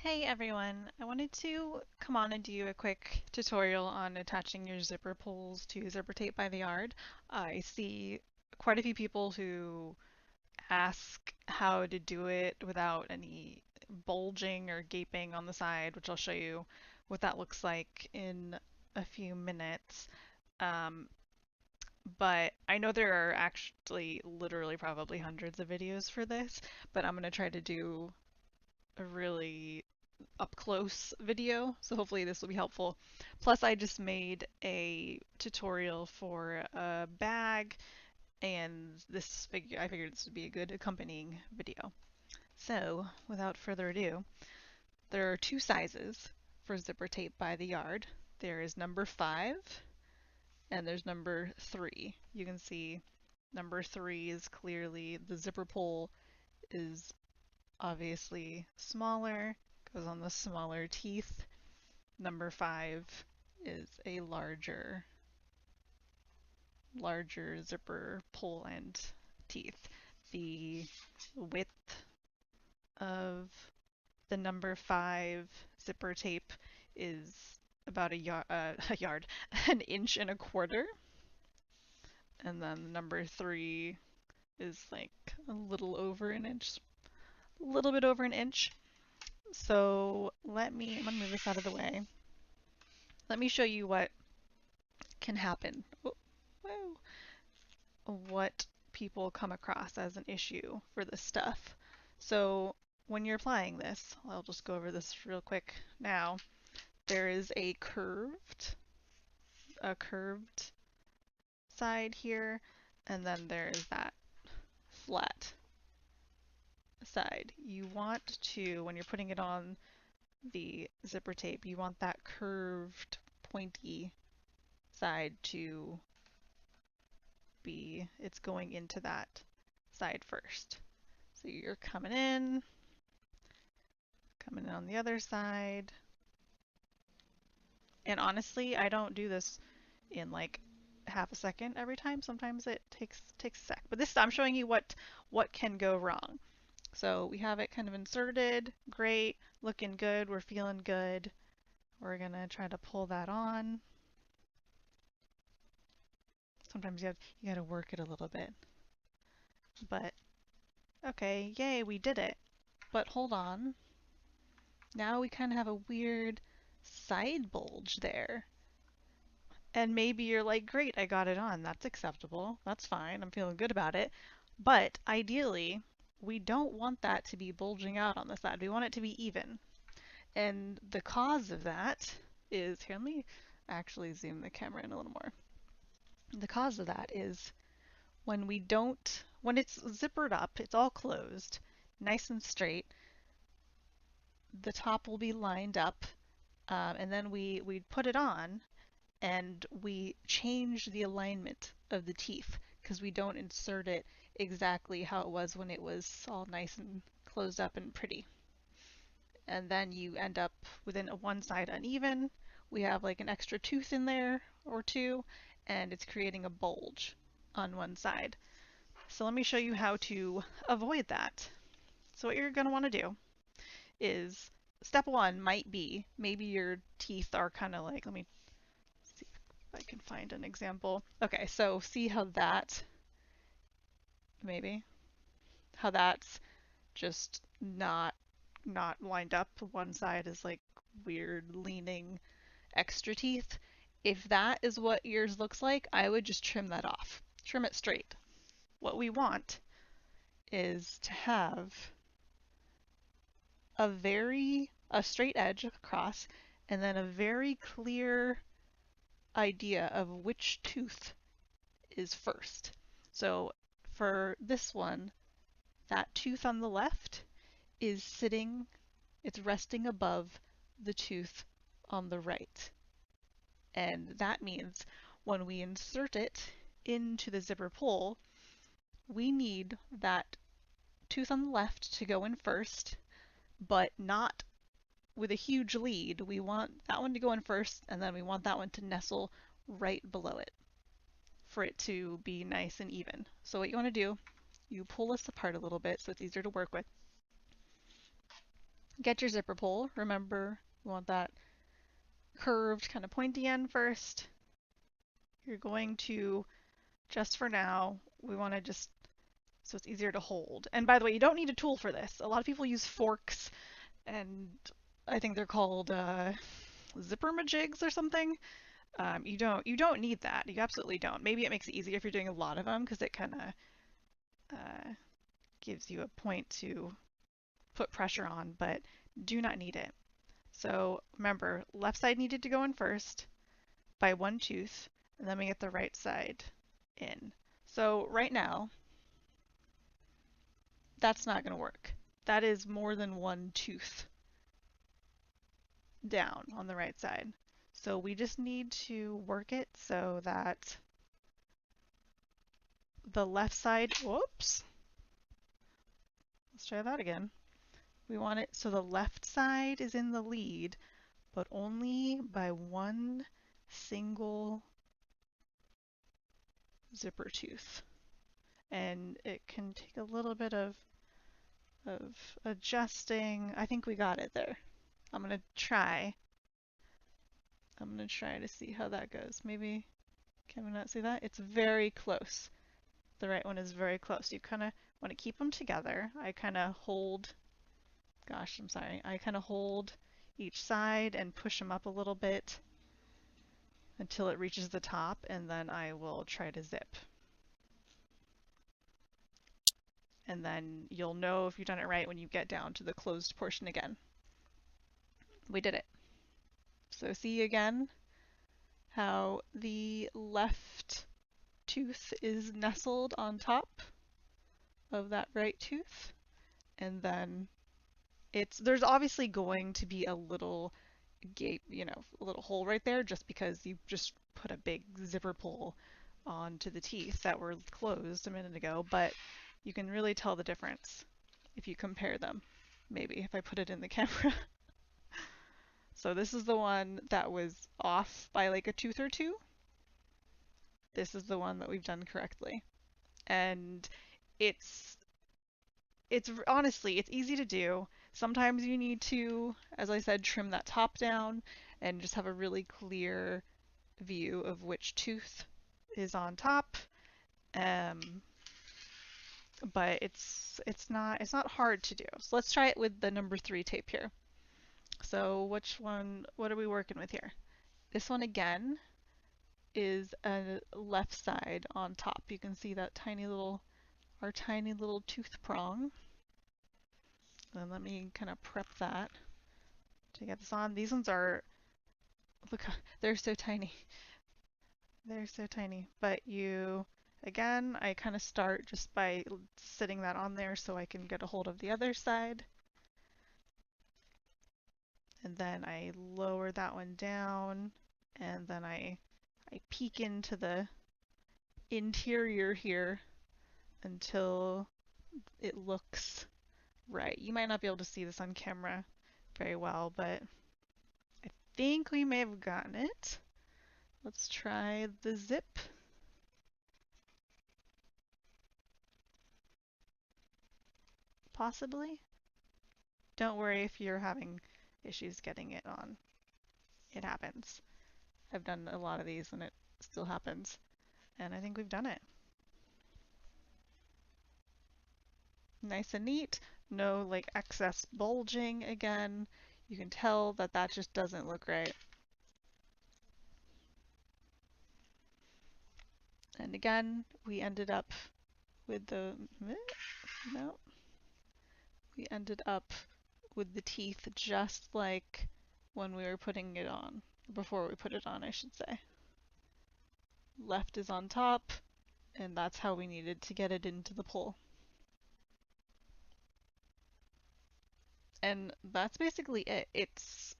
Hey everyone, I wanted to come on and do a quick tutorial on attaching your zipper pulls to zipper tape by the yard. I see quite a few people who ask how to do it without any bulging or gaping on the side, which I'll show you what that looks like in a few minutes. Um, but I know there are actually literally probably hundreds of videos for this, but I'm going to try to do a really up close video, so hopefully this will be helpful. Plus, I just made a tutorial for a bag, and I figured this would be a good accompanying video. So, without further ado, there are two sizes for zipper tape by the yard. There is number 5 and there's number 3. You can see number 3 is clearly the zipper pull is obviously smaller, goes on the smaller teeth. Number 5 is a larger zipper pull and teeth. The width of the number 5 zipper tape is about a yard, an inch and a quarter. And then number 3 is like a little over an inch, a little bit over an inch. So I'm gonna move this out of the way. Let me show you what can happen. Oh, whoa. What people come across as an issue for this stuff. So when you're applying this, I'll just go over this real quick now. There is a curved side here, and then there's that flat side. You want to, when you're putting it on the zipper tape, you want that curved, pointy side to it's going into that side first. So you're coming in on the other side. And honestly, I don't do this in like half a second every time. Sometimes it takes a sec. But this I'm showing you what can go wrong. So we have it kind of inserted. Great, looking good. We're feeling good. We're gonna try to pull that on. Sometimes you gotta work it a little bit. But okay, yay, we did it. But hold on. Now we kind of have a weird side bulge there. And maybe you're like, great, I got it on. That's acceptable. That's fine. I'm feeling good about it. But ideally, we don't want that to be bulging out on the side. We want it to be even. And the cause of that is, here, let me actually zoom the camera in a little more. The cause of that is when it's zippered up, it's all closed, nice and straight, the top will be lined up, and then we put it on, and we change the alignment of the teeth because we don't insert it exactly how it was when it was all nice and closed up and pretty. And then you end up with one side uneven. We have like an extra tooth in there or two, and it's creating a bulge on one side. So let me show you how to avoid that. So what you're going to want to do is step one might be maybe your teeth are kind of like, let me see if I can find an example. Okay, so see how maybe, how that's just not lined up. One side is like weird leaning extra teeth. If that is what yours looks like, I would just trim that off. Trim it straight. What we want is to have a straight edge across and then a very clear idea of which tooth is first. So for this one, that tooth on the left is it's resting above the tooth on the right. And that means when we insert it into the zipper pull, we need that tooth on the left to go in first, but not with a huge lead. We want that one to go in first, and then we want that one to nestle right below it for it to be nice and even. So what you want to do, you pull this apart a little bit so it's easier to work with. Get your zipper pull. Remember, you want that curved, kind of pointy end first. You're going to, just for now, we want to just, so it's easier to hold. And by the way, you don't need a tool for this. A lot of people use forks, and I think they're called zipper majigs or something. You don't need that. You absolutely don't. Maybe it makes it easier if you're doing a lot of them because it kind of gives you a point to put pressure on, but do not need it. So remember, left side needed to go in first by one tooth, and then we get the right side in. So right now, that's not going to work. That is more than one tooth down on the right side. So we just need to work it so that the left side, whoops, let's try that again. We want it so the left side is in the lead, but only by one single zipper tooth. And it can take a little bit of adjusting. I think we got it there. I'm gonna try. I'm gonna try to see how that goes. Maybe, can we not see that? It's very close. The right one is very close. You kind of want to keep them together. I kind of hold, gosh, I'm sorry. I kind of hold each side and push them up a little bit until it reaches the top, and then I will try to zip. And then you'll know if you've done it right when you get down to the closed portion again. We did it. So see again how the left tooth is nestled on top of that right tooth, and then there's obviously going to be a little gape, a little hole right there just because you just put a big zipper pull onto the teeth that were closed a minute ago, but you can really tell the difference if you compare them. Maybe if I put it in the camera. So this is the one that was off by like a tooth or two. This is the one that we've done correctly. And it's honestly, it's easy to do. Sometimes you need to, as I said, trim that top down and just have a really clear view of which tooth is on top. But it's not hard to do. So let's try it with the number 3 tape here. So what are we working with here? This one again is a left side on top. You can see that our tiny little tooth prong. And let me kind of prep that to get this on. These ones are, look, they're so tiny. They're so tiny. But again, I kind of start just by sitting that on there so I can get a hold of the other side. And then I lower that one down, and then I peek into the interior here until it looks right. You might not be able to see this on camera very well, but I think we may have gotten it. Let's try the zip. Possibly. Don't worry if you're having issues getting it on. It happens. I've done a lot of these and it still happens. And I think we've done it. Nice and neat. No like excess bulging again. You can tell that that just doesn't look right. And again, we ended up with the, no, we ended up with the teeth just like when we were putting it on, before we put it on, I should say. Left is on top, and that's how we needed to get it into the pull. And that's basically it. It's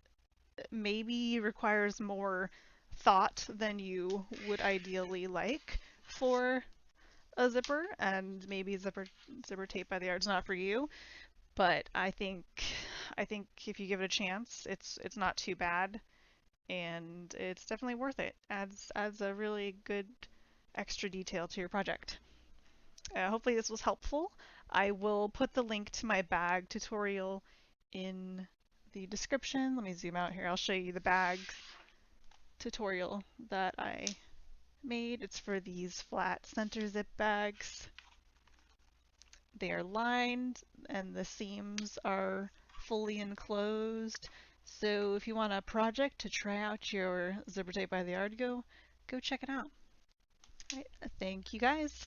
maybe requires more thought than you would ideally like for a zipper, and maybe zipper tape by the yard's not for you. But I think if you give it a chance, it's not too bad, and it's definitely worth it. Adds a really good extra detail to your project. Hopefully this was helpful. I will put the link to my bag tutorial in the description. Let me zoom out here. I'll show you the bags tutorial that I made. It's for these flat center zip bags. They are lined and the seams are fully enclosed. So if you want a project to try out your zipper tape by the yard, go check it out. All right, thank you guys.